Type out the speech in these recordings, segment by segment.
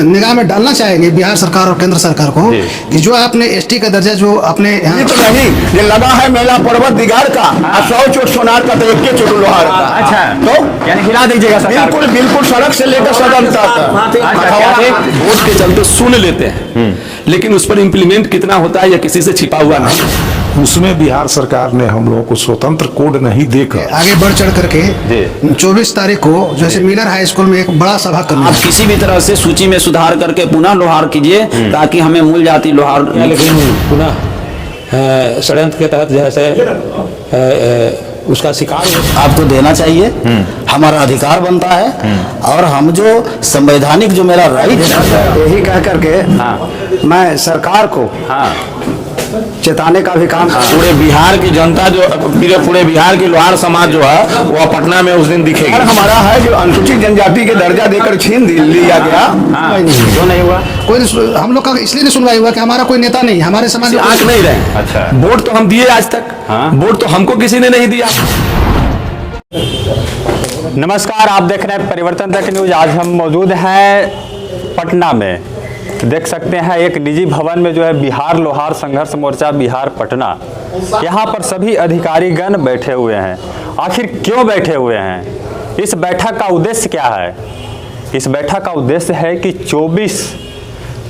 निगाह में डालना चाहेंगे बिहार सरकार और केंद्र सरकार को कि जो आपने एसटी का दर्जा जो आपने यहाँ तो नहीं, ये लगा है मेला पर्वत दिगार का, 100 चोट सोनार का तो 1 चोट लोहार का। अच्छा, तो यानी हिला दीजिएगा सरकार को। बिल्कुल बिल्कुल, सड़क से लेकर सदन तक। वोट के चलते सुन लेते हैं, लेकिन उस पर इम्प्लीमेंट कितना होता है या किसी से छिपा हुआ नहीं। उसमें बिहार सरकार ने हम लोगों को स्वतंत्र कोड नहीं देकर आगे बढ़ चढ़ करके 24 तारीख को जैसे मिलर हाई स्कूल में एक बड़ा सभा करना आप किसी भी तरह से सूची में सुधार करके पुनः लोहार कीजिए ताकि हमें मूल जाति लोहार। लेकिन पुनः षड्यंत्र के तहत जैसे उसका शिकार आपको देना चाहिए, हमारा अधिकार बनता है। और हम जो संवैधानिक जो मेरा राइट है, यही कह करके मैं सरकार को चेताने का भी काम पूरे बिहार की जनता जो पूरे बिहार की लोहार समाज जो है वो पटना में उस दिन दिखेगी। हमारा है जो अनुसूचित जनजाति के दर्जा देकर छीन लिया गया, क्यों नहीं हुआ? कोई हम लोग का इसलिए नहीं सुनवाई हुआ कि हमारा कोई नेता नहीं, हमारे समाज में आंख नहीं रहे। अच्छा, वोट तो हम दिए आज तक, वोट तो हमको किसी ने नहीं दिया। नमस्कार, आप देख रहे हैं परिवर्तन तक न्यूज। आज हम मौजूद हैं पटना में। देख सकते हैं एक निजी भवन में जो है बिहार लोहार संघर्ष मोर्चा बिहार पटना, यहाँ पर सभी अधिकारीगण बैठे हुए हैं। आखिर क्यों बैठे हुए हैं? इस बैठक का उद्देश्य क्या है? इस बैठक का उद्देश्य है कि 24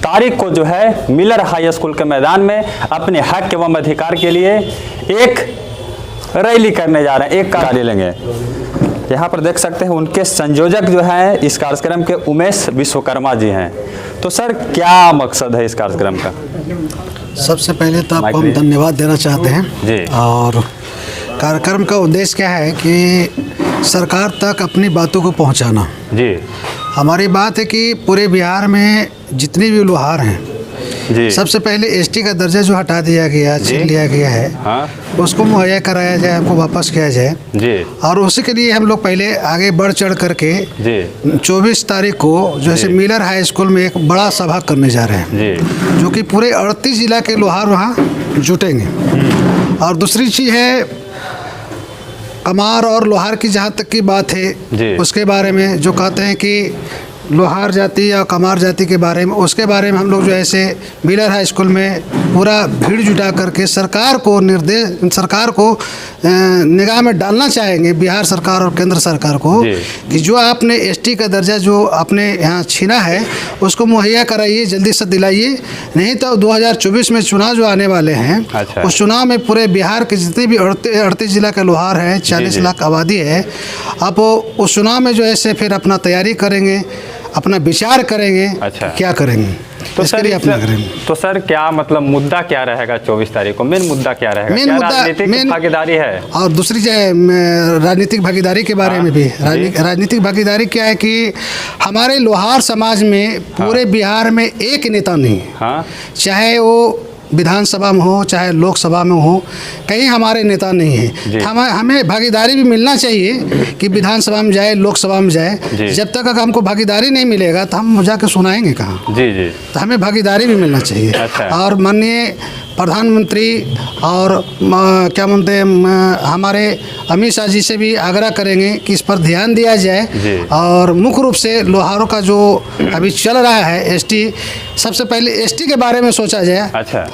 तारीख को जो है मिलर हाई स्कूल के मैदान में अपने हक एवं अधिकार के लिए एक रैली करने जा रहे हैं, एक कार्य लेंगे। यहाँ पर देख सकते हैं उनके संयोजक जो हैं इस कार्यक्रम के उमेश विश्वकर्मा जी हैं। तो सर, क्या मकसद है इस कार्यक्रम का? सबसे पहले तो आपको हम धन्यवाद देना चाहते हैं जी। और कार्यक्रम का उद्देश्य क्या है कि सरकार तक अपनी बातों को पहुंचाना। जी, हमारी बात है कि पूरे बिहार में जितने भी लोहार हैं जी, सबसे पहले एसटी का दर्जा जो हटा दिया गया, छीन लिया गया है, हाँ, उसको मुहैया कराया जाए, हमको वापस किया जाए। जी, और उसी के लिए हम लोग पहले आगे बढ़ चढ़ करके जी, 24 तारीख को जैसे मिलर हाई स्कूल में एक बड़ा सभा करने जा रहे हैं, जी, जो कि पूरे 38 जिला के लोहार वहाँ जुटेंगे। और दूसरी चीज़ है कमार और लोहार की, जहाँ तक की बात है उसके बारे में जो कहते हैं कि लोहार जाति या कमार जाति के बारे में, उसके बारे में हम लोग जो है ऐसे मिलर हाई स्कूल में पूरा भीड़ जुटा करके सरकार को निगाह में डालना चाहेंगे बिहार सरकार और केंद्र सरकार को कि जो आपने एसटी का दर्जा जो आपने यहाँ छीना है उसको मुहैया कराइए, जल्दी से दिलाइए। नहीं तो 2024 में चुनाव जो आने वाले हैं उस चुनाव में पूरे बिहार के जितने भी 38 जिला के लोहार हैं, 40 लाख आबादी है, आप उस चुनाव में जो है से फिर अपना तैयारी करेंगे, अपना विचार करेंगे। क्या करेंगे तो इसके सर, लिए अपना करेंगे। तो सर, क्या मतलब मुद्दा क्या रहेगा 24 तारीख को? मेन मुद्दा क्या रहेगा? मेन क्या मुद्दा राजनीतिक भागीदारी है? और दूसरी जो है राजनीतिक भागीदारी के बारे में भी राजनीतिक भागीदारी क्या है कि हमारे लोहार समाज में पूरे बिहार में एक नेता नहीं है, चाहे वो विधानसभा में हो चाहे लोकसभा में हो, कहीं हमारे नेता नहीं है। हमें भागीदारी भी मिलना चाहिए कि विधानसभा में जाए, लोकसभा में जाए। जब तक अगर हमको भागीदारी नहीं मिलेगा तो हम जाकर सुनाएंगे कहाँ? जी जी, तो हमें भागीदारी भी मिलना चाहिए। और माननीय प्रधानमंत्री और क्या बोलते हैं हमारे अमित शाह जी से भी आग्रह करेंगे कि इस पर ध्यान दिया जाए और मुख्य रूप से लोहारों का जो अभी चल रहा है एसटी, सबसे पहले एसटी के बारे में सोचा जाए। अच्छा,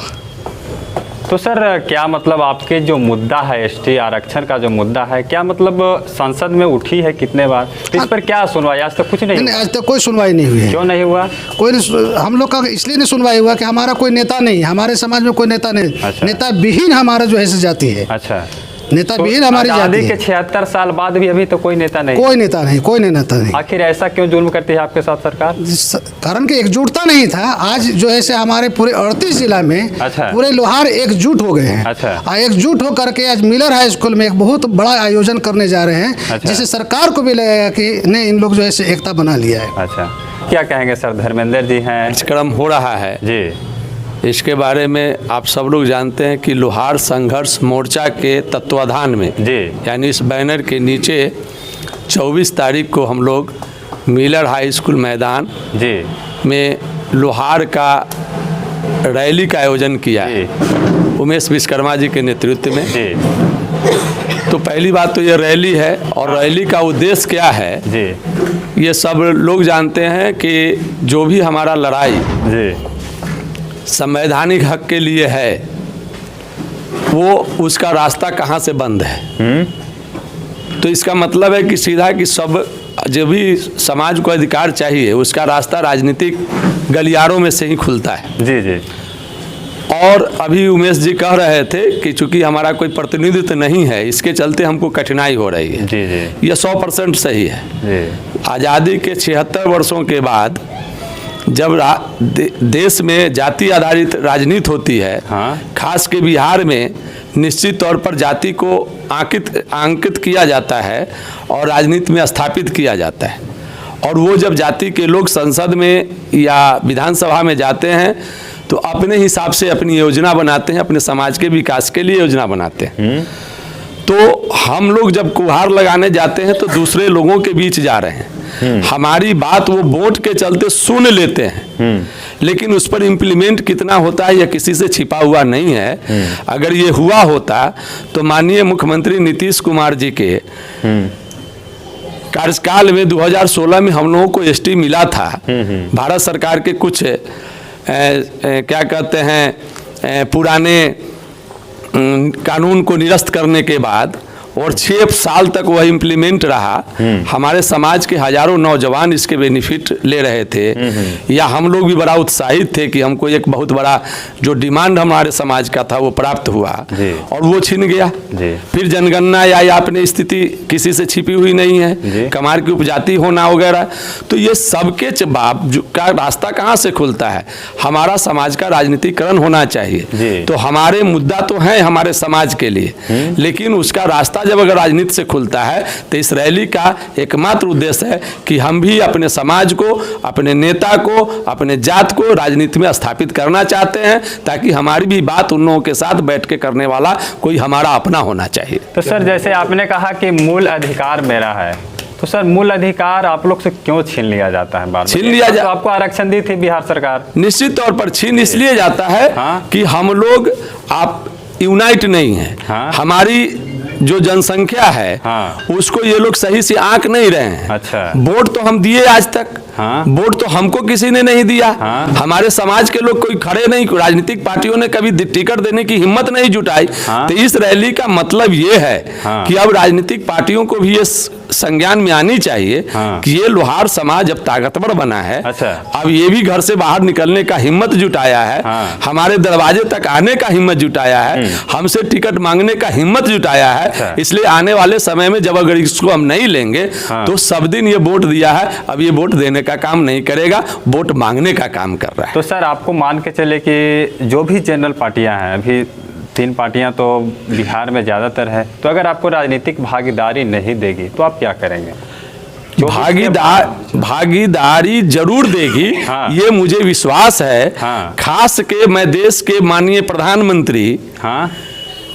तो सर क्या मतलब आपके जो मुद्दा है एसटी आरक्षण का जो मुद्दा है, क्या मतलब संसद में उठी है कितने बार? इस पर क्या सुनवाई? आज तक कुछ नहीं, आज तक कोई सुनवाई नहीं हुई है। क्यों नहीं हुआ? कोई हम लोग का इसलिए नहीं सुनवाई हुआ कि हमारा कोई नेता नहीं, हमारे समाज में कोई नेता नहीं। नेता विहीन हमारा जो है जाति है। अच्छा, नेता विहीन हमारी जाति के 76 साल बाद भी अभी तो कोई नेता नहीं, कोई नेता नहीं। आखिर ऐसा क्यों जुल्म करती है आपके साथ सरकार? कारण कि एकजुटता नहीं था। आज जो है से हमारे पूरे 38 जिला में पूरे लोहार एकजुट हो गए हैं। एकजुट होकर के आज मिलर हाई स्कूल में एक बहुत बड़ा आयोजन करने जा रहे हैं, जिससे सरकार को भी लगेगा कि नहीं, इन लोग जो है से एकता बना लिया है। अच्छा, क्या कहेंगे सर? धर्मेंद्र जी हैं, कार्यक्रम हो रहा है जी, इसके बारे में आप सब लोग जानते हैं कि लोहार संघर्ष मोर्चा के तत्वाधान में जी, यानी इस बैनर के नीचे 24 तारीख को हम लोग मिलर हाई स्कूल मैदान जी में लोहार का रैली का आयोजन किया है उमेश विश्वकर्मा जी के नेतृत्व में जी। तो पहली बात तो ये रैली है, और रैली का उद्देश्य क्या है जी, ये सब लोग जानते हैं कि जो भी हमारा लड़ाई संवैधानिक हक के लिए है, वो उसका रास्ता कहाँ से बंद है। तो इसका मतलब है कि सीधा कि सब जो भी समाज को अधिकार चाहिए उसका रास्ता राजनीतिक गलियारों में से ही खुलता है। जी जी। और अभी उमेश जी कह रहे थे कि चूंकि हमारा कोई प्रतिनिधित्व नहीं है, इसके चलते हमको कठिनाई हो रही है। जी जी। यह 100% सही है। जी। आज़ादी के 76 वर्षों के बाद जब देश में जाति आधारित राजनीति होती है, खास के बिहार में निश्चित तौर पर जाति को अंकित किया जाता है और राजनीति में स्थापित किया जाता है। और वो जब जाति के लोग संसद में या विधानसभा में जाते हैं तो अपने हिसाब से अपनी योजना बनाते हैं, अपने समाज के विकास के लिए योजना बनाते हैं। तो हम लोग जब गुहार लगाने जाते हैं तो दूसरे लोगों के बीच जा रहे हैं, हमारी बात वो वोट के चलते सुन लेते हैं, लेकिन उस पर इम्प्लीमेंट कितना होता है यह किसी से छिपा हुआ नहीं है। अगर ये हुआ होता तो माननीय मुख्यमंत्री नीतीश कुमार जी के कार्यकाल में 2016 में हम लोगों को एसटी मिला था। भारत सरकार के कुछ क्या कहते हैं पुराने कानून को निरस्त करने के बाद और 6 साल तक वह इम्प्लीमेंट रहा। हमारे समाज के हजारों नौजवान इसके बेनिफिट ले रहे थे, या हम लोग भी बड़ा उत्साहित थे कि हमको एक बहुत बड़ा जो डिमांड हमारे समाज का था वो प्राप्त हुआ और वो छिन गया। फिर जनगणना या अपनी स्थिति किसी से छिपी हुई नहीं है, कमार की उपजाति होना वगैरह। तो ये सबके का रास्ता कहाँ से खुलता है? हमारा समाज का राजनीतिकरण होना चाहिए। तो हमारे मुद्दा तो है हमारे समाज के लिए, लेकिन उसका रास्ता जब अगर राजनीति से खुलता है तो इस रैली का एकमात्र उद्देश्य है कि हम भी अपने समाज को, अपने नेता को, अपने जात को राजनीति में स्थापित करना चाहते हैं, ताकि हमारी भी बात उन लोगों के साथ बैठ के करने वाला कोई हमारा अपना होना चाहिए। तो सर जैसे आपने कहा कि मूल अधिकार मेरा है, तो सर मूल अधिकार आप लोग से क्यों छीन लिया जाता है? बार छीन लिया तो आपको आरक्षण दी थी बिहार सरकार। निश्चित तौर पर छीन इसलिए जाता है कि हम लोग आप यूनाइट नहीं है। हमारी जो जनसंख्या है उसको ये लोग सही से आंक नहीं रहे हैं। अच्छा। वोट तो हम दिए आज तक, वोट तो हमको किसी ने नहीं दिया। हमारे समाज के लोग कोई खड़े नहीं, राजनीतिक पार्टियों ने कभी टिकट देने की हिम्मत नहीं जुटाई। तो इस रैली का मतलब ये है कि अब राजनीतिक पार्टियों को भी ये संज्ञान में आनी चाहिए कि ये लोहार समाज अब ताकतवर बना है। अच्छा। अब ये भी घर से बाहर निकलने का हिम्मत जुटाया है, हमारे दरवाजे तक आने का हिम्मत जुटाया है, हमसे टिकट मांगने का हिम्मत जुटाया है। अच्छा। इसलिए आने वाले समय में जब अगर इसको हम नहीं लेंगे तो सब दिन ये वोट दिया है, अब ये वोट देने का काम नहीं करेगा, वोट मांगने का काम कर रहा है। तो सर आपको मान के चले कि जो भी जनरल पार्टियां हैं, अभी 3 पार्टियां तो बिहार में ज़्यादातर है, तो अगर आपको राजनीतिक भागीदारी नहीं देगी तो आप क्या करेंगे? भागीदारी जरूर देगी, ये मुझे विश्वास है। खास के मैं देश के माननीय प्रधानमंत्री,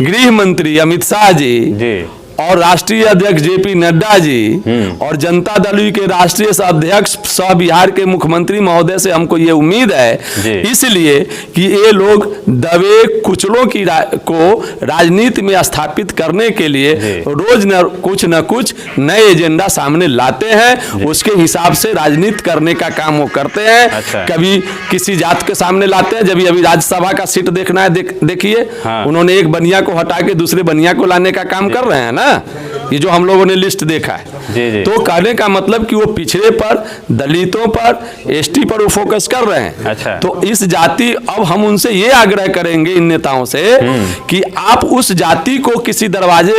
गृह मंत्री अमित शाह जी और राष्ट्रीय अध्यक्ष जेपी नड्डा जी और जनता दल के राष्ट्रीय अध्यक्ष सह बिहार के मुख्यमंत्री महोदय से हमको ये उम्मीद है, इसलिए कि ये लोग दबे कुचलों की को राजनीति में स्थापित करने के लिए रोज न कुछ नए एजेंडा सामने लाते हैं, उसके हिसाब से राजनीति करने का काम वो करते हैं। अच्छा। कभी किसी जात के सामने लाते हैं, जब अभी राज्यसभा का सीट देखना है, देखिए उन्होंने एक बनिया को हटा के दूसरे बनिया को लाने का काम कर रहे हैं ना, ये जो हम लोगों ने लिस्ट देखा है। जी। तो कहने का मतलब कि वो पिछड़े पर, दलितों पर, एसटी पर वो फोकस कर रहे हैं। अच्छा। तो इस जाति, अब हम उनसे ये आग्रह करेंगे इन नेताओं से कि आप उस जाति को किसी दरवाजे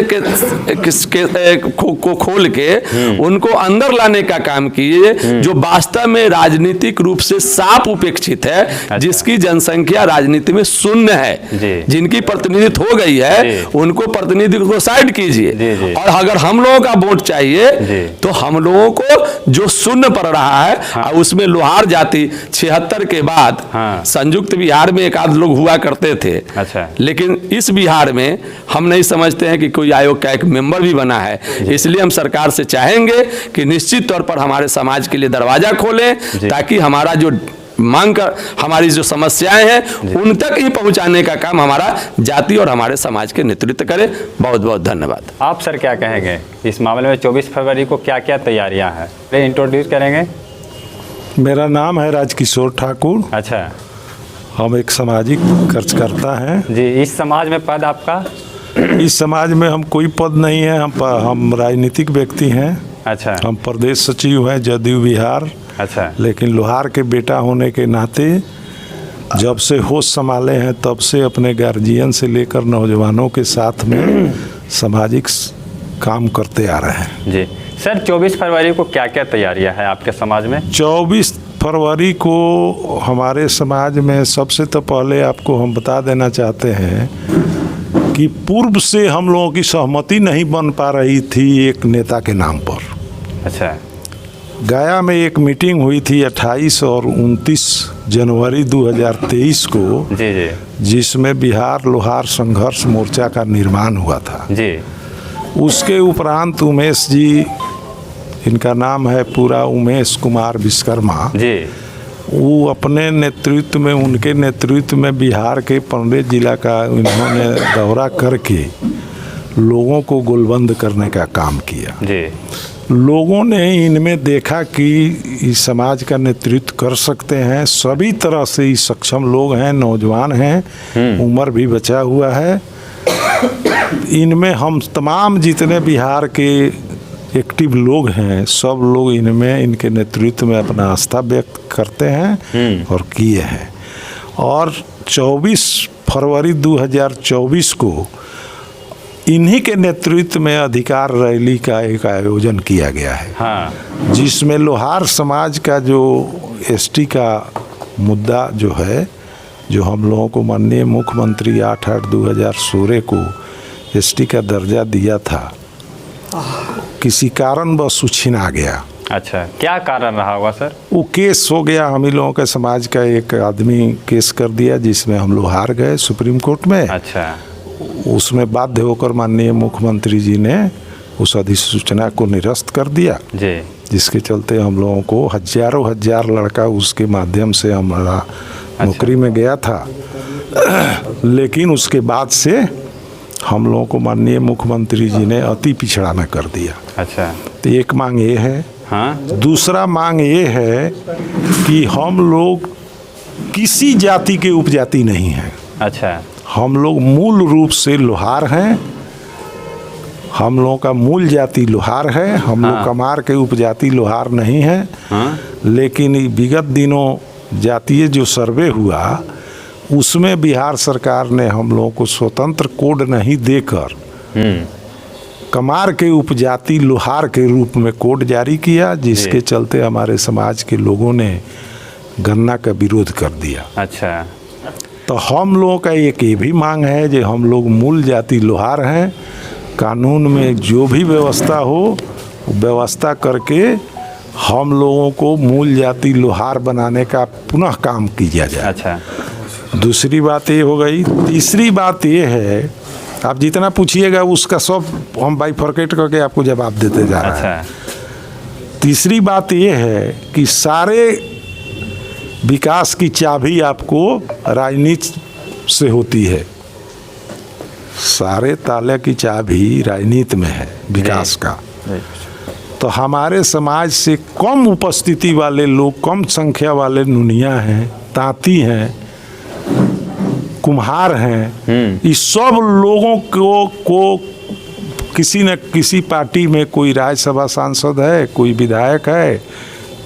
को खोल के उनको अंदर लाने का काम कीजिए, जो वास्तव में राजनीतिक रूप से साफ उपेक्षित है। अच्छा। जिसकी जनसंख्या राजनीति में शून्य है, जिनकी प्रतिनिधित्व हो गई है, उनको प्रतिनिधित्व को साइड कीजिए। और अगर हम लोगों का वोट चाहिए तो हम लोगों को जो शून्य पड़ रहा है, उसमें लोहार जाति 76 के बाद संयुक्त बिहार में एक आध लोग हुआ करते थे। अच्छा। लेकिन इस बिहार में हम नहीं समझते हैं कि कोई आयोग का एक मेंबर भी बना है। इसलिए हम सरकार से चाहेंगे कि निश्चित तौर पर हमारे समाज के लिए दरवाजा खोलें, ताकि हमारा जो मांग कर हमारी जो समस्याएं हैं उन तक ही पहुंचाने का काम हमारा जाति और हमारे समाज के नेतृत्व करे। बहुत बहुत धन्यवाद। आप सर क्या कहेंगे इस मामले में? 24 फरवरी को क्या क्या तैयारियां हैं, इंट्रोड्यूस करेंगे। मेरा नाम है राजकिशोर ठाकुर। अच्छा, हम एक सामाजिक कार्यकर्ता हैं जी। इस समाज में पद आपका? इस समाज में हम कोई पद नहीं है, हम राजनीतिक व्यक्ति हैं। अच्छा, हम प्रदेश सचिव हैं जदयू बिहार। अच्छा, लेकिन लोहार के बेटा होने के नाते जब से होश संभाले हैं तब से अपने गार्जियन से लेकर नौजवानों के साथ में सामाजिक काम करते आ रहे हैं। जी सर, 24 फरवरी को क्या क्या तैयारियां हैं आपके समाज में? 24 फरवरी को हमारे समाज में सबसे तो पहले आपको हम बता देना चाहते हैं कि पूर्व से हम लोगों की सहमति नहीं बन पा रही थी एक नेता के नाम पर। अच्छा, गया में एक मीटिंग हुई थी 28 और 29 जनवरी 2023 को, जी जी, जिसमें बिहार लोहार संघर्ष मोर्चा का निर्माण हुआ था। जी। उसके उपरांत उमेश जी, इनका नाम है पूरा उमेश कुमार विश्वकर्मा जी, वो अपने नेतृत्व में, उनके नेतृत्व में बिहार के 15 जिला का इन्होंने दौरा करके लोगों को गोलबंद करने का काम किया। जी। लोगों ने इनमें देखा कि इस समाज का नेतृत्व कर सकते हैं, सभी तरह से इस सक्षम लोग हैं, नौजवान हैं, उम्र भी बचा हुआ है। इनमें हम तमाम जितने बिहार के एक्टिव लोग हैं सब लोग इनमें, इनके नेतृत्व में अपना आस्था व्यक्त करते हैं और किए हैं। और 24 फरवरी 2024 को इन्हीं के नेतृत्व में अधिकार रैली का एक आयोजन किया गया है। हाँ। जिसमें लोहार समाज का जो एसटी का मुद्दा जो है, जो हम लोगों को माननीय मुख्यमंत्री 8/8/2016 को एसटी का दर्जा दिया था, किसी कारणवश छिना गया। अच्छा, क्या कारण रहा होगा सर? वो केस हो गया, हम ही लोगों के समाज का एक आदमी केस कर दिया जिसमें हम लोग हार गए सुप्रीम कोर्ट में। अच्छा। उसमें बाध्य होकर माननीय मुख्यमंत्री जी ने उस अधिसूचना को निरस्त कर दिया जी, जिसके चलते हम लोगों को हजारों हजार लड़का उसके माध्यम से हमारा नौकरी में गया था। लेकिन उसके बाद से हम लोगों को माननीय मुख्यमंत्री जी ने अति पिछड़ा में कर दिया। अच्छा, तो एक मांग ये है। हाँ? दूसरा मांग ये है कि हम लोग किसी जाति के उपजाति नहीं हैं। अच्छा, हम लोग मूल रूप से लोहार हैं, हम लोगों का मूल जाति लोहार है। हम लोग कमार के उपजाति लोहार नहीं है। लेकिन विगत दिनों जातीय जो सर्वे हुआ उसमें बिहार सरकार ने हम लोगों को स्वतंत्र कोड नहीं देकर कमार के उपजाति लोहार के रूप में कोड जारी किया, जिसके चलते हमारे समाज के लोगों ने गन्ना का विरोध कर दिया। अच्छा, तो हम लोगों का एक ये भी मांग है कि हम लोग मूल जाति लोहार हैं, कानून में जो भी व्यवस्था हो व्यवस्था करके हम लोगों को मूल जाति लोहार बनाने का पुनः काम किया जाए। अच्छा, दूसरी बात ये हो गई। तीसरी बात ये है, आप जितना पूछिएगा उसका सब हम बाइफरकेट करके आपको जवाब देते जा रहे हैं। तीसरी बात ये है कि सारे विकास की चाबी आपको राजनीति से होती है। सारे ताले की चाबी राजनीति में है विकास का। तो हमारे समाज से कम उपस्थिति वाले लोग, कम संख्या वाले नुनिया हैं, तांती हैं, कुम्हार हैं, इस सब लोगों को किसी न किसी पार्टी में कोई राज्यसभा सांसद है, कोई विधायक है,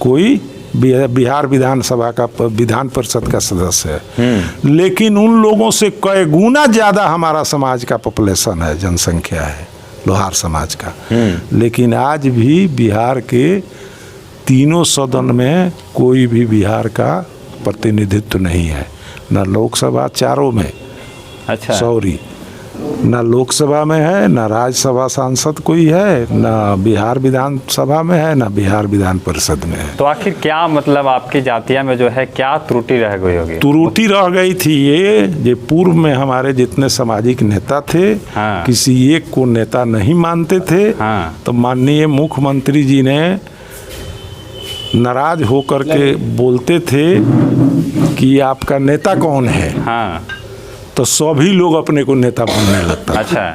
कोई बिहार विधानसभा का विधान परिषद का सदस्य है। लेकिन उन लोगों से कई गुना ज़्यादा हमारा समाज का पॉपुलेशन है, जनसंख्या है लोहार समाज का। लेकिन आज भी बिहार के तीनों सदन में कोई भी बिहार का प्रतिनिधित्व नहीं है, न लोकसभा चारों में। अच्छा, सॉरी, न लोकसभा में है, न राज्यसभा सांसद कोई है, न बिहार विधानसभा में है, न बिहार विधान परिषद में है। तो आखिर क्या मतलब आपकी जातिया में जो है क्या त्रुटि रह गई होगी? त्रुटि रह गई थी ये पूर्व में हमारे जितने सामाजिक नेता थे, किसी एक को नेता नहीं मानते थे। तो माननीय मुख्यमंत्री जी ने नाराज होकर के बोलते थे कि आपका नेता कौन है, हाँ, तो सभी लोग अपने को नेता बनने लगता। अच्छा,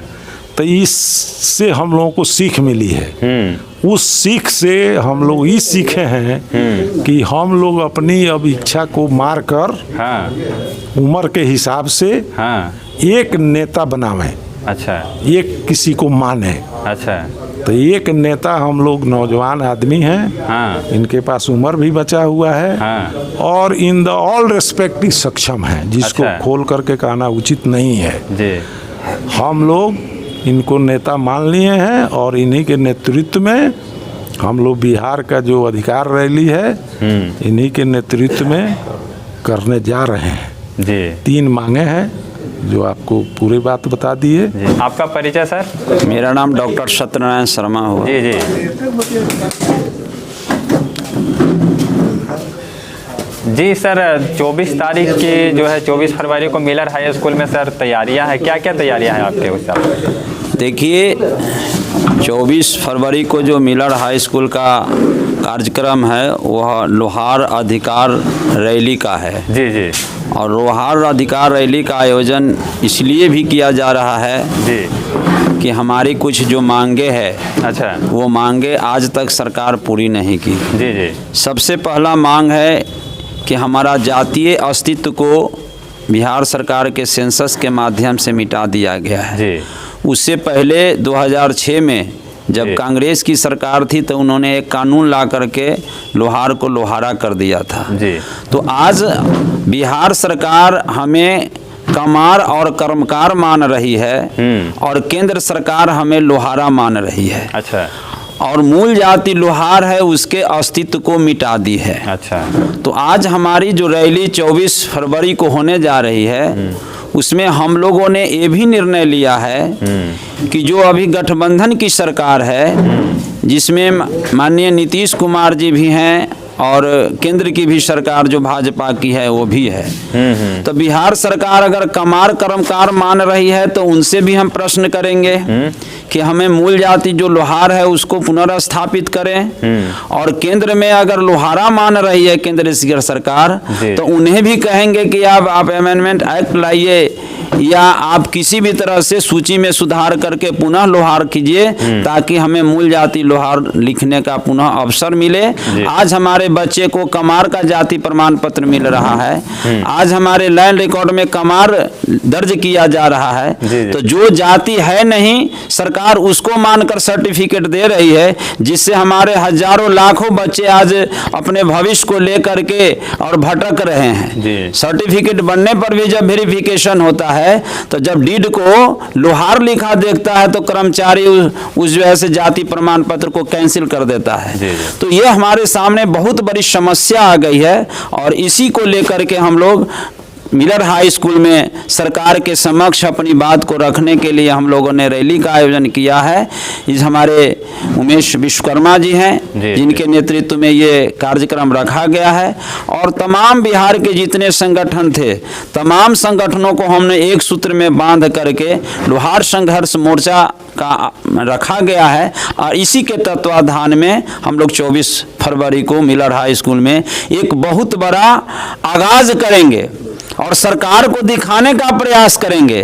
तो इससे हम लोगों को सीख मिली है। उस सीख से हम लोग ये सीखे हैं कि हम लोग अपनी अब इच्छा को मार कर हाँ, उम्र के हिसाब से हाँ, एक नेता बनावें, अच्छा, एक किसी को माने। अच्छा, तो एक नेता हम लोग नौजवान आदमी हैं, हाँ, इनके पास उम्र भी बचा हुआ है, हाँ, और इन द ऑल रेस्पेक्ट ही सक्षम है, जिसको अच्छा। खोल करके कहना उचित नहीं है। जी, हम लोग इनको नेता मान लिए हैं और इन्हीं के नेतृत्व में हम लोग बिहार का जो अधिकार रैली है इन्हीं के नेतृत्व में करने जा रहे हैं। जी, 3 मांगे हैं जो आपको पूरी बात बता दिए। जी। आपका परिचय सर? मेरा नाम डॉक्टर सत्यनारायण शर्मा हुआ। जी, जी। जी सर, 24 तारीख की जो है 24 फरवरी को मिलर हाई स्कूल में सर तैयारियां हैं, क्या क्या तैयारियां हैं आपके उस साल? देखिए, 24 फरवरी को जो मिलर हाई स्कूल का कार्यक्रम है वह लोहार अधिकार रैली का है। जी, जी, और लोहार अधिकार रैली का आयोजन इसलिए भी किया जा रहा है जी, कि हमारी कुछ जो मांगे हैं, अच्छा, वो मांगे आज तक सरकार पूरी नहीं की। जी, जी, सबसे पहला मांग है कि हमारा जातीय अस्तित्व को बिहार सरकार के सेंसस के माध्यम से मिटा दिया गया है। जी, उससे पहले 2006 में जब कांग्रेस की सरकार थी तो उन्होंने एक कानून ला करके लोहार को लोहारा कर दिया था। जी, तो आज बिहार सरकार हमें कमार और कर्मकार मान रही है और केंद्र सरकार हमें लोहारा मान रही है। अच्छा, और मूल जाति लोहार है उसके अस्तित्व को मिटा दी है। अच्छा, तो आज हमारी जो रैली 24 फरवरी को होने जा रही है उसमें हम लोगों ने ये भी निर्णय लिया है कि जो अभी गठबंधन की सरकार है जिसमें माननीय नीतीश कुमार जी भी हैं और केंद्र की भी सरकार जो भाजपा की है वो भी है, तो बिहार सरकार अगर कमार कर्मकार मान रही है तो उनसे भी हम प्रश्न करेंगे कि हमें मूल जाति जो लोहार है उसको पुनर्स्थापित करें, और केंद्र में अगर लोहारा मान रही है केंद्र की सरकार तो उन्हें भी कहेंगे कि आप अमेंडमेंट एक्ट लाइए या आप किसी भी तरह से सूची में सुधार करके पुनः लोहार कीजिए ताकि हमें मूल जाति लोहार लिखने का पुनः अवसर मिले। आज हमारे बच्चे को कमार का जाति प्रमाण पत्र मिल रहा है, आज हमारे लैंड रिकॉर्ड में कमार दर्ज किया जा रहा है, तो जो जाति है नहीं सरकार उसको मानकर सर्टिफिकेट दे रही है, जिससे हमारे हजारों लाखों बच्चे आज अपने भविष्य को लेकर के और भटक रहे हैं। सर्टिफिकेट बनने पर भी जब वेरिफिकेशन होता है तो जब डीड को लोहार लिखा देखता है तो कर्मचारी उस वजह से जाति प्रमाण पत्र को कैंसिल कर देता है। तो ये हमारे सामने बहुत बड़ी समस्या आ गई है और इसी को लेकर के हम लोग मिलर हाई स्कूल में सरकार के समक्ष अपनी बात को रखने के लिए हम लोगों ने रैली का आयोजन किया है। इस हमारे उमेश विश्वकर्मा जी हैं जिनके नेतृत्व में ये कार्यक्रम रखा गया है, और तमाम बिहार के जितने संगठन थे तमाम संगठनों को हमने एक सूत्र में बांध करके लोहार संघर्ष मोर्चा का रखा गया है, और इसी के तत्वाधान में हम लोग 24 फरवरी को मिलर हाई स्कूल में एक बहुत बड़ा आगाज करेंगे और सरकार को दिखाने का प्रयास करेंगे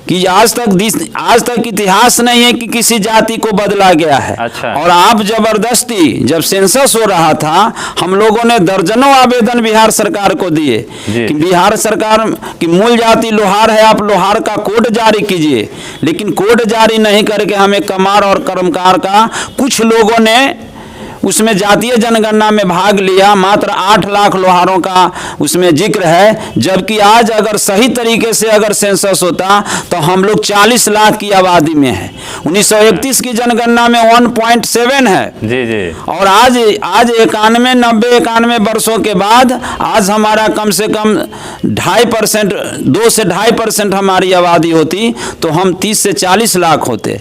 कि आज तक इतिहास नहीं है कि किसी जाति को बदला गया है। अच्छा। और आप जबरदस्ती जब सेंसस हो रहा था हम लोगों ने दर्जनों आवेदन बिहार सरकार को दिए कि बिहार सरकार की मूल जाति लोहार है, आप लोहार का कोड जारी कीजिए, लेकिन कोड जारी नहीं करके हमें कमार और कर्मकार का कुछ लोगों ने उसमें जातीय जनगणना में भाग लिया। मात्र 8 लाख लोहारों का उसमें जिक्र है, जबकि आज अगर सही तरीके से अगर सेंसस होता तो हम लोग 40 लाख की आबादी में है। 1931 की जनगणना में 1.7 है जी। और आज 91 वर्षों के बाद आज हमारा कम से कम 2.5% 2 से 2.5% हमारी आबादी होती तो हम 30 से 40 लाख होते।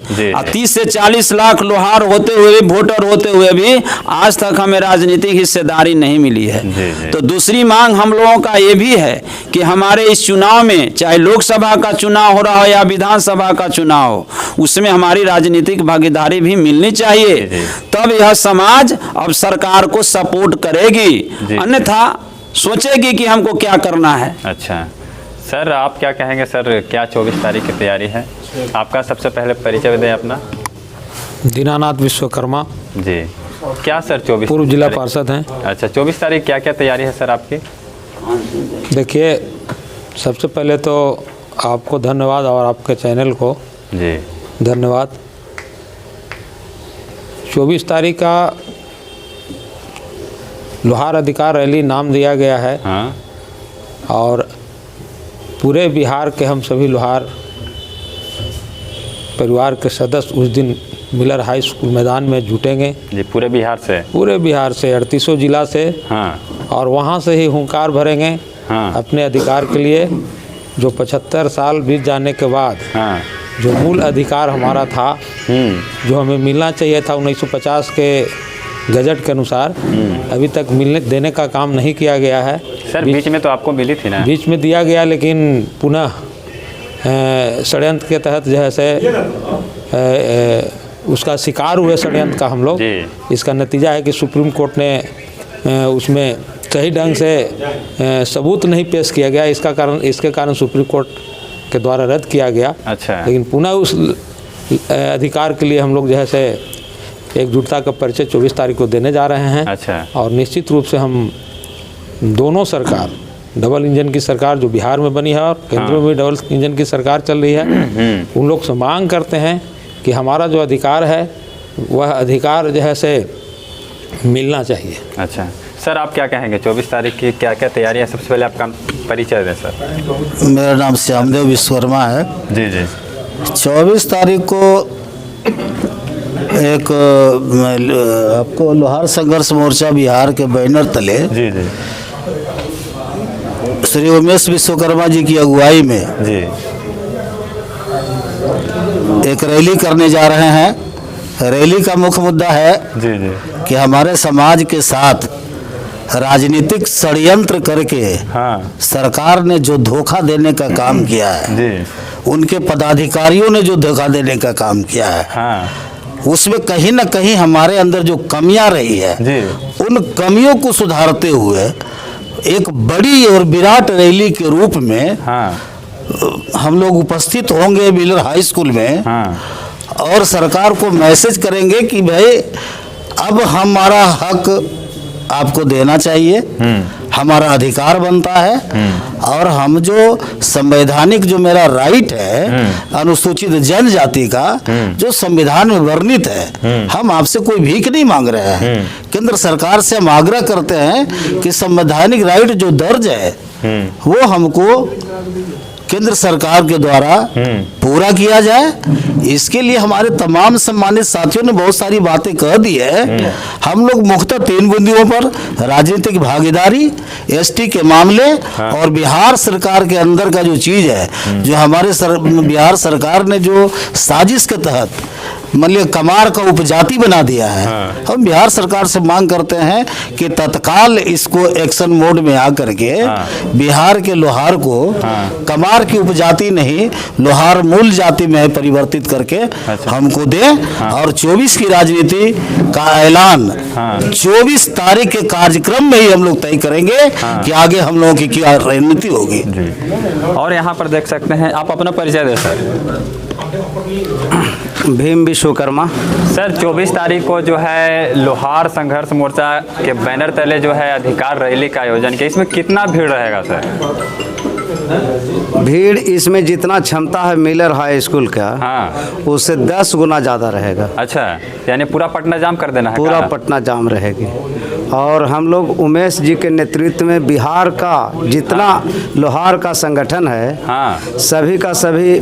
30 से 40 लाख लोहार होते हुए, वोटर होते हुए भी आज तक हमें राजनीतिक हिस्सेदारी नहीं मिली है। जी। तो दूसरी मांग हम लोगों का ये भी है कि हमारे इस चुनाव में, चाहे लोकसभा का चुनाव हो रहा हो या विधानसभा का चुनाव हो, उसमें हमारी राजनीतिक भागीदारी भी मिलनी चाहिए। तब यह समाज अब सरकार को सपोर्ट करेगी, अन्यथा सोचेगी कि हमको क्या करना है। अच्छा सर, आप क्या कहेंगे सर, क्या 24 तारीख की तैयारी है आपका? सबसे पहले परिचय दें अपना। दीनानाथ विश्वकर्मा जी, क्या सर 24 पूर्व जिला पार्षद हैं। अच्छा, 24 तारीख क्या क्या तैयारी है सर आपकी? देखिए, सबसे पहले तो आपको धन्यवाद और आपके चैनल को जी धन्यवाद। 24 तारीख का लोहार अधिकार रैली नाम दिया गया है। हाँ। और पूरे बिहार के हम सभी लोहार परिवार के सदस्य उस दिन मिलर हाई स्कूल मैदान में जुटेंगे जी, पूरे बिहार से 38 जिला से। हाँ। और वहाँ से ही हुंकार भरेंगे हाँ। अपने अधिकार के लिए, जो 75 साल बीत जाने के बाद हाँ। जो मूल अधिकार हमारा था, जो हमें मिलना चाहिए था 1950 के गजट के अनुसार, अभी तक मिलने देने का काम नहीं किया गया है। सर बीच में तो आपको मिली थी ना? बीच में दिया गया, लेकिन पुनः षड्यंत्र के तहत जो है से उसका शिकार हुए षड्यंत्र का हम लोग। इसका नतीजा है कि सुप्रीम कोर्ट ने उसमें सही ढंग से सबूत नहीं पेश किया गया। इसके कारण सुप्रीम कोर्ट के द्वारा रद्द किया गया। अच्छा। लेकिन पुनः उस अधिकार के लिए हम लोग जो है से एकजुटता का परिचय 24 तारीख को देने जा रहे हैं। अच्छा। और निश्चित रूप से हम दोनों सरकार, डबल इंजन की सरकार जो बिहार में बनी है और केंद्र में भी डबल इंजन की सरकार चल रही है, उन लोग से मांग करते हैं कि हमारा जो अधिकार है वह अधिकार जो है से मिलना चाहिए। अच्छा सर, आप क्या कहेंगे 24 तारीख की क्या क्या तैयारी है? सबसे पहले आपका परिचय दें सर। मेरा नाम श्यामदेव विश्वकर्मा है। जी जी। 24 तारीख को एक आपको लोहार संघर्ष मोर्चा बिहार के बैनर तले जी जी श्री उमेश विश्वकर्मा जी की अगुवाई में जी एक रैली करने जा रहे हैं। रैली का मुख्य मुद्दा है जी जी कि हमारे समाज के साथ राजनीतिक षड्यंत्र करके हाँ। सरकार ने जो धोखा देने का काम किया है जी, उनके पदाधिकारियों ने जो धोखा देने का काम किया है, हाँ। उसमें कहीं ना कहीं हमारे अंदर जो कमियां रही है जी। उन कमियों को सुधारते हुए एक बड़ी और विराट रैली के रूप में हाँ। हम लोग उपस्थित होंगे मिलर हाई स्कूल में। हाँ। और सरकार को मैसेज करेंगे कि भाई अब हमारा हक आपको देना चाहिए, हमारा अधिकार बनता है। और हम जो संवैधानिक जो मेरा राइट है अनुसूचित जनजाति का जो संविधान में वर्णित है, हम आपसे कोई भीख नहीं मांग रहे हैं। केंद्र सरकार से हम आग्रह करते हैं कि संवैधानिक राइट जो दर्ज है वो हमको केंद्र सरकार के द्वारा पूरा किया जाए। इसके लिए हमारे तमाम सम्मानित साथियों ने बहुत सारी बातें कह दी है। हम लोग मुख्यतः 3 बिंदुओं पर राजनीतिक भागीदारी, एसटी के मामले और बिहार सरकार के अंदर का जो चीज है, जो हमारे बिहार सरकार ने जो साजिश के तहत मतलब कमार का उपजाति बना दिया है, हम बिहार सरकार से मांग करते हैं कि तत्काल इसको एक्शन मोड में आकर के बिहार के लोहार को कमार की उपजाति नहीं लोहार मूल जाति में परिवर्तित करके हमको दे। और 24 की राजनीति का ऐलान 24 तारीख के कार्यक्रम में ही हम लोग तय करेंगे कि आगे हम लोगों की क्या रणनीति होगी। और यहाँ पर देख सकते हैं, आप अपना परिचय दें सर। भीम विश्वकर्मा। सर 24 तारीख को जो है लोहार संघर्ष मोर्चा के बैनर तले जो है अधिकार रैली का आयोजन किया, इसमें कितना भीड़ रहेगा सर? भीड़ इसमें जितना क्षमता है मिलर हाई स्कूल का, उससे 10 गुना ज़्यादा रहेगा। अच्छा, यानी पूरा पटना जाम कर देना है? पूरा पटना जाम रहेगी। और हम लोग उमेश जी के नेतृत्व में बिहार का जितना लोहार का संगठन है, सभी का सभी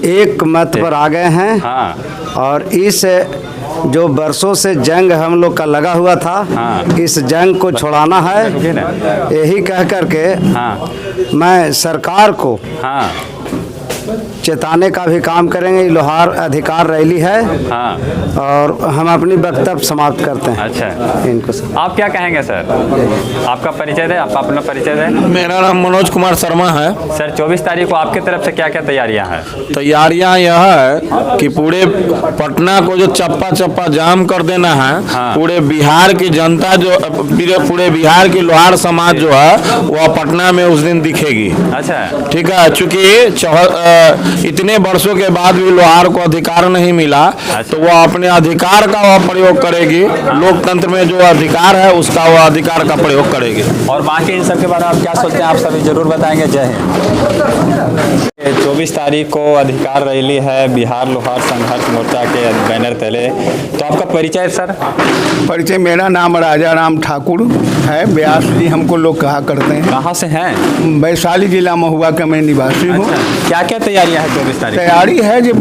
एक मत पर आ गए हैं। और इस जो बरसों से जंग हम लोग का लगा हुआ था, इस जंग को छुड़ाना है। यही कह करके मैं सरकार को चेताने का भी काम करेंगे। लोहार अधिकार रैली है। हाँ। और हम अपनी वक्तव्य समाप्त करते हैं। अच्छा, इनको सर। आप क्या कहेंगे सर? आपका परिचय दें, आप अपना परिचय दें। मेरा नाम मनोज कुमार शर्मा है। सर 24 तारीख को आपकी तरफ से क्या क्या तैयारियां हैं? तैयारियां यह है कि पूरे पटना को जो चप्पा चप्पा जाम कर देना है। हाँ। पूरे बिहार की जनता जो पूरे बिहार की लोहार समाज जो है वह पटना में उस दिन दिखेगी। अच्छा, ठीक है, चूंकि इतने वर्षों के बाद भी लोहार को अधिकार नहीं मिला, तो वह अपने अधिकार का वह प्रयोग करेगी। लोकतंत्र में जो अधिकार है उसका वह अधिकार का प्रयोग करेगी। और बाकी इन सब के बारे में आप क्या सोचते हैं? आप सभी जरूर बताएंगे। जय हिंद। 24 तारीख को अधिकार रैली है बिहार लोहार संघर्ष मोर्चा के बैनर तले, तो आपका परिचय सर? परिचय, मेरा नाम राजा राम ठाकुर है। व्यास जी हमको लोग कहा करते हैं। कहाँ से हैं? वैशाली जिला महुआ का मैं निवासी हूँ। अच्छा, क्या क्या तैयारियां हैं 24 तारीख? तैयारी है जो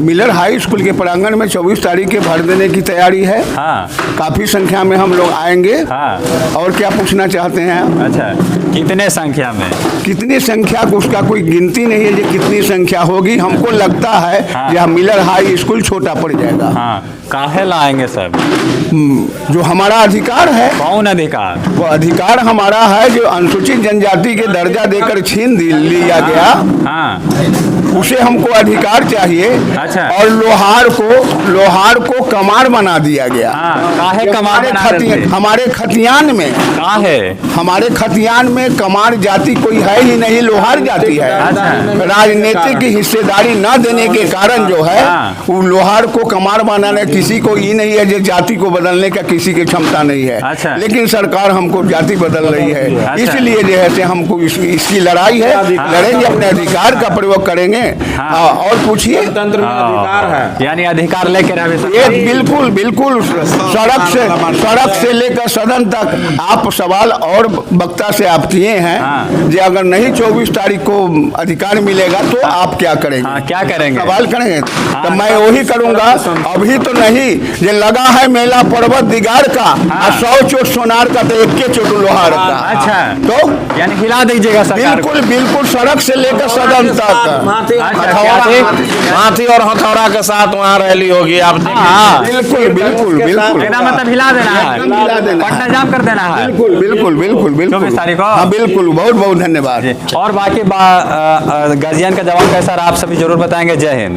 मिलर हाई स्कूल के प्रांगण में 24 तारीख के भर देने की तैयारी है। हाँ। काफ़ी संख्या में हम लोग आएंगे। हाँ। और क्या पूछना चाहते हैं आप? अच्छा, कितने संख्या में? कितनी संख्या को उसका कोई गिनती नहीं है जो कितनी संख्या होगी। हमको लगता है हाँ। यह मिलर हाई स्कूल छोटा पड़ जाएगा। हाँ, काहे लाएंगे सब? जो हमारा अधिकार है। कौन अधिकार? वो अधिकार हमारा है जो अनुसूचित जनजाति के दर्जा देकर छीन लिया गया। हाँ। उसे हमको अधिकार चाहिए। अच्छा। और लोहार को कमार बना दिया गया। हाँ, काहे कमार बना रहे थे? हमारे खतियान में काहे? हमारे खतियान में कमार जाति कोई है ही नहीं, लोहार जाति है। अच्छा। राजनीतिक हिस्सेदारी न देने के कारण जो है वो लोहार को कमार बनाने, किसी को ये नहीं है जो जाति को बदलने का किसी की क्षमता नहीं है। अच्छा। लेकिन सरकार हमको जाति बदल रही है। अच्छा। इसलिए जो है हमको इसकी लड़ाई है। लड़ेंगे, अपने अधिकार का प्रयोग करेंगे। और पूछिए। तंत्र में अधिकार है, यानी अधिकार लेकर ये बिल्कुल बिल्कुल सड़क से लेकर सदन तक आप सवाल और वक्ता से आप किए हैं। जो अगर नहीं 24 तारीख को अधिकार मिलेगा तो आप क्या करेंगे? हाँ, क्या करेंगे? सवाल करेंगे तो मैं वही करूंगा। अभी तो नहीं, ये लगा है मेला पर्वत दिगार का। 100 चोट सोनार का तो 1 चोट लोहार का। अच्छा, तो यानी हिला दीजिएगा सरकार को। बिल्कुल बिल्कुल सड़क से लेकर सदन तक हाथी और हथौड़ा के साथ वहाँ रैली होगी। आप बिल्कुल बिल्कुल बिल्कुल। मेरा मतलब हिला देना है, पटना जाम कर देना है। बिल्कुल बिल्कुल बिल्कुल बिल्कुल। 24 तारीख को? हाँ बिल्कुल, बहुत बहुत धन्यवाद। और बाकी गार्जियन का जवाब कैसा रहा आप सभी जरूर बताएंगे। जय हिंद।